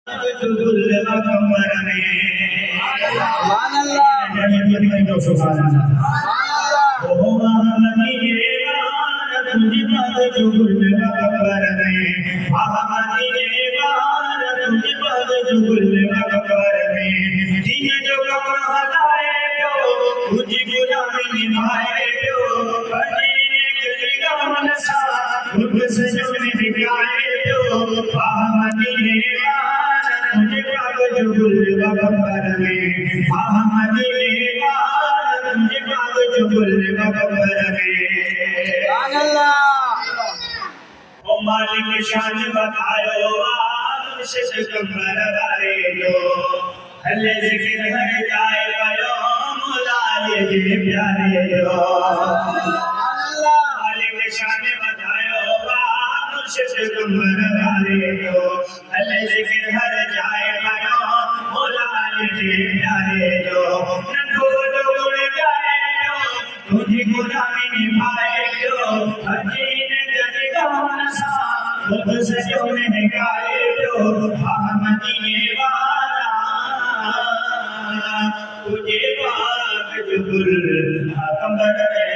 जुगुल कमर में सुभान अल्लाह सुभान अल्लाह ओ महमदी वार तुझे पद जुगुल कमर में महमदी वार तुझे पद जुगुल कमर में दिन जो कमर हटाए जो तुझे गुलामी निभाए जो अजीने कलिका मनसा खुद से जो निकाए जो महमदी वार तुझे पद जुगुल कमर में महमदी वार तुझे पद जुगुल कमर में सुभान अल्लाह ओ मालिक शान बतायो मुर्शिद कमर वाले जो हले जिक्र हर जाए कयो मौला ये प्यारे जो सुभान अल्लाह मालिक शान बतायो मुर्शिद कमर वाले जो हले जिक्र हर जाए कयो मौला ये प्यारे जो नंदो उड़ जाए जो तुझी गुलामी निभाए जो अजीन नसा खुद से जो मैंने गाए जो महमदी वाला तुझे पाक जुगुल कमर में